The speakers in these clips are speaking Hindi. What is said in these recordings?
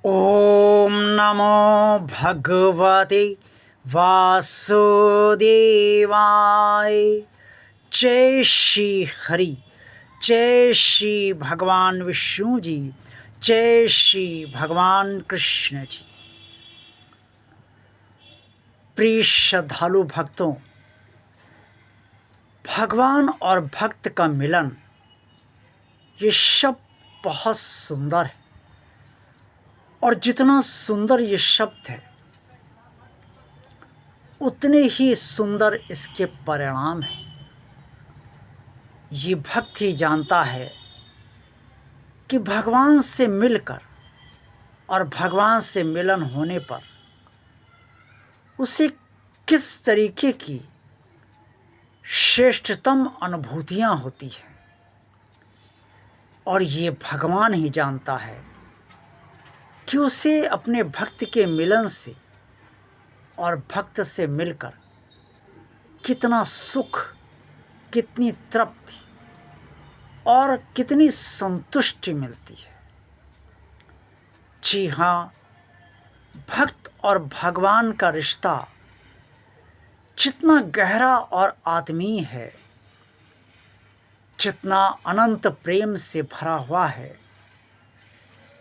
ओम नमो भगवते वासुदेवाय। जय श्री हरि, जय श्री भगवान विष्णु जी, जय श्री भगवान कृष्ण जी। प्रिय श्रद्धालु भक्तों, भगवान और भक्त का मिलन ये शब्द बहुत सुंदर है, और जितना सुंदर ये शब्द है उतने ही सुंदर इसके परिणाम हैं। ये भक्त ही जानता है कि भगवान से मिलकर और भगवान से मिलन होने पर उसे किस तरीके की श्रेष्ठतम अनुभूतियां होती हैं, और ये भगवान ही जानता है कि उसे अपने भक्त के मिलन से और भक्त से मिलकर कितना सुख, कितनी तृप्ति और कितनी संतुष्टि मिलती है। जी हाँ, भक्त और भगवान का रिश्ता जितना गहरा और आत्मीय है, जितना अनंत प्रेम से भरा हुआ है,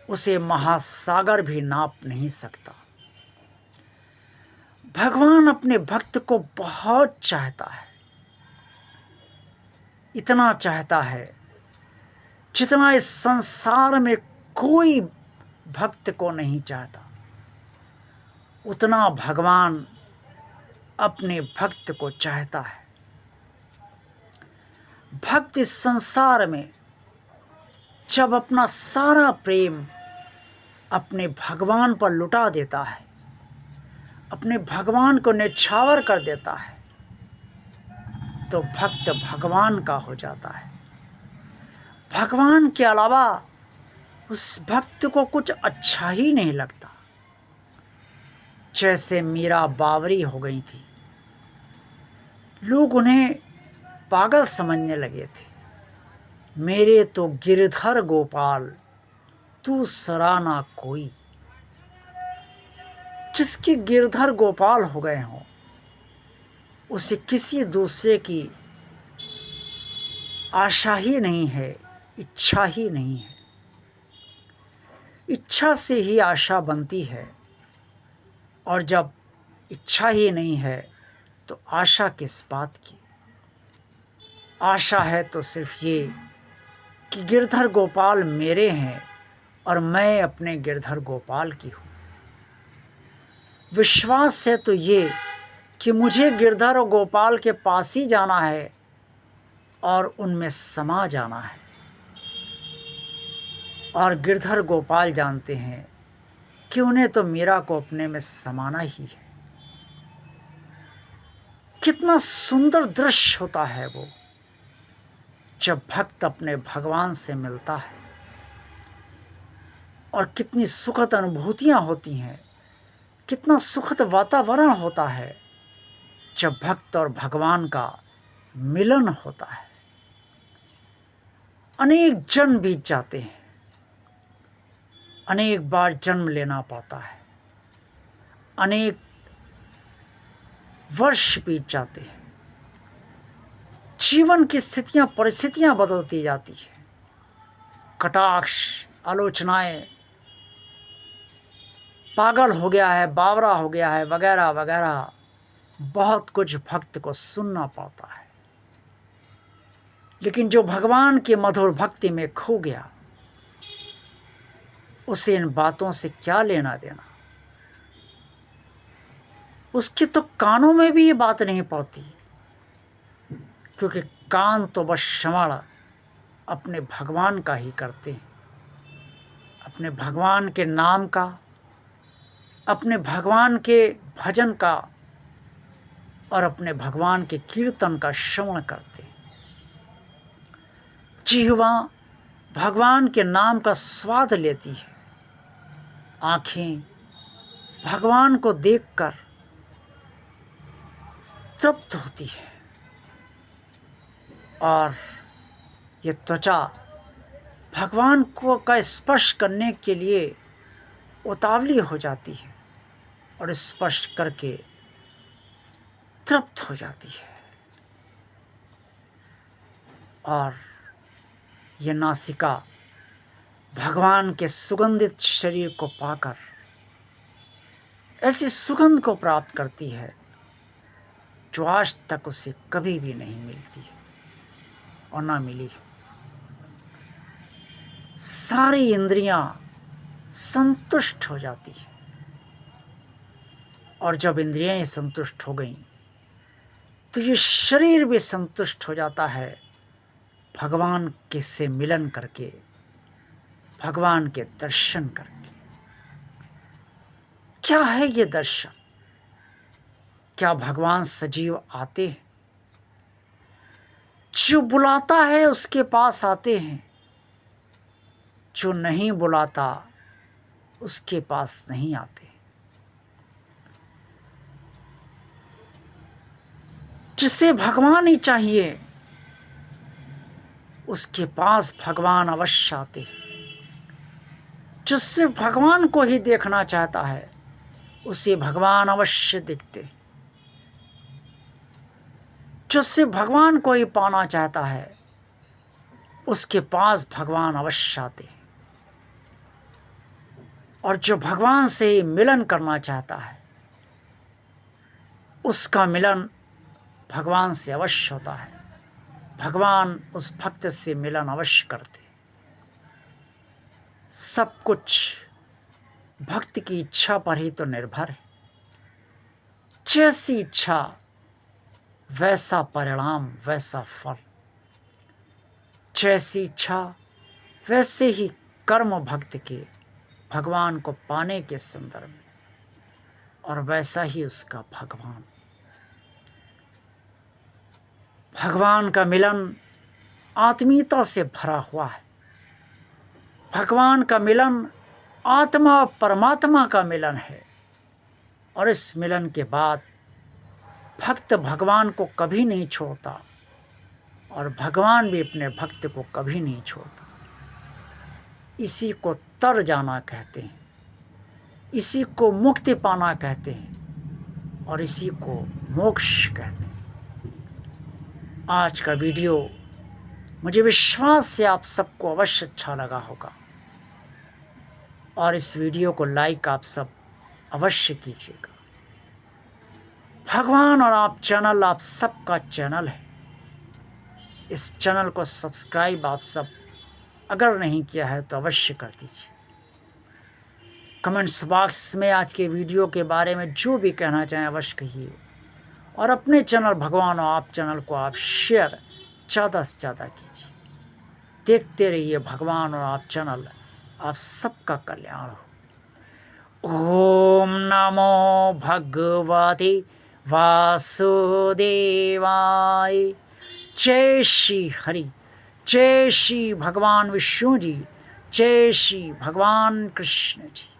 उसे महासागर भी नाप नहीं सकता। भगवान अपने भक्त को बहुत चाहता है, इतना चाहता है जितना इस संसार में कोई भक्त को नहीं चाहता। उतना भगवान अपने भक्त को चाहता है। भक्त इस संसार में जब अपना सारा प्रेम अपने भगवान पर लुटा देता है, अपने भगवान को न्यौछावर कर देता है, तो भक्त भगवान का हो जाता है। भगवान के अलावा उस भक्त को कुछ अच्छा ही नहीं लगता। जैसे मीरा बावरी हो गई थी, लोग उन्हें पागल समझने लगे थे। मेरे तो गिरधर गोपाल तू सराना कोई। जिसके गिरधर गोपाल हो गए हों, उसे किसी दूसरे की आशा ही नहीं है, इच्छा ही नहीं है। इच्छा से ही आशा बनती है, और जब इच्छा ही नहीं है तो आशा किस बात की। आशा है तो सिर्फ ये कि गिरधर गोपाल मेरे हैं और मैं अपने गिरधर गोपाल की हूँ। विश्वास है तो ये कि मुझे गिरधर और गोपाल के पास ही जाना है और उनमें समा जाना है। और गिरधर गोपाल जानते हैं कि उन्हें तो मीरा को अपने में समाना ही है। कितना सुंदर दृश्य होता है वो, जब भक्त अपने भगवान से मिलता है, और कितनी सुखद अनुभूतियां होती हैं, कितना सुखद वातावरण होता है जब भक्त और भगवान का मिलन होता है। अनेक जन्म बीत जाते हैं, अनेक बार जन्म लेना पड़ता है, अनेक वर्ष बीत जाते हैं, जीवन की स्थितियां, परिस्थितियां बदलती जाती है, कटाक्ष, आलोचनाएं, पागल हो गया है, बावरा हो गया है, वगैरह वगैरह बहुत कुछ भक्त को सुनना पड़ता है। लेकिन जो भगवान के मधुर भक्ति में खो गया, उसे इन बातों से क्या लेना देना। उसके तो कानों में भी ये बात नहीं पड़ती, क्योंकि कान तो बस श्रवण अपने भगवान का ही करते हैं, अपने भगवान के नाम का, अपने भगवान के भजन का और अपने भगवान के कीर्तन का श्रवण करते हैं। जिह्वा भगवान के नाम का स्वाद लेती है, आँखें भगवान को देखकर तृप्त होती है, और ये त्वचा भगवान को का स्पर्श करने के लिए उतावली हो जाती है और स्पर्श करके तृप्त हो जाती है। और ये नासिका भगवान के सुगंधित शरीर को पाकर ऐसी सुगंध को प्राप्त करती है जो आज तक उसे कभी भी नहीं मिलती और ना मिली। सारी इंद्रियां संतुष्ट हो जाती है और जब इंद्रियां संतुष्ट हो गईं तो ये शरीर भी संतुष्ट हो जाता है भगवान के से मिलन करके, भगवान के दर्शन करके। क्या है ये दर्शन? क्या भगवान सजीव आते हैं? जो बुलाता है उसके पास आते हैं, जो नहीं बुलाता उसके पास नहीं आते। जिसे भगवान ही चाहिए उसके पास भगवान अवश्य आते हैं। जो सिर्फ भगवान को ही देखना चाहता है उसे भगवान अवश्य दिखते। जो सिर्फ भगवान को ही पाना चाहता है उसके पास भगवान अवश्य आते। और जो भगवान से ही मिलन करना चाहता है उसका मिलन भगवान से अवश्य होता है। भगवान उस भक्त से मिलन अवश्य करते। सब कुछ भक्त की इच्छा पर ही तो निर्भर है। जैसी इच्छा वैसा परिणाम, वैसा फल। जैसी इच्छा वैसे ही कर्म भक्त के भगवान को पाने के संदर्भ में, और वैसा ही उसका भगवान। भगवान का मिलन आत्मीयता से भरा हुआ है। भगवान का मिलन आत्मा और परमात्मा का मिलन है। और इस मिलन के बाद भक्त भगवान को कभी नहीं छोड़ता और भगवान भी अपने भक्त को कभी नहीं छोड़ता। इसी को तर जाना कहते हैं, इसी को मुक्ति पाना कहते हैं और इसी को मोक्ष कहते हैं। आज का वीडियो मुझे विश्वास है आप सबको अवश्य अच्छा लगा होगा और इस वीडियो को लाइक आप सब अवश्य कीजिएगा। भगवान और आप चैनल आप सबका चैनल है। इस चैनल को सब्सक्राइब आप सब अगर नहीं किया है तो अवश्य कर दीजिए। कमेंट्स बॉक्स में आज के वीडियो के बारे में जो भी कहना चाहें अवश्य कहिए और अपने चैनल भगवान और आप चैनल को आप शेयर ज़्यादा से ज़्यादा कीजिए। देखते रहिए भगवान और आप चैनल, आप सबका कल्याण हो। ओम नमो भगवते वासुदेवाय। जय श्री हरि, जय श्री भगवान विष्णु जी, जय श्री भगवान कृष्ण जी।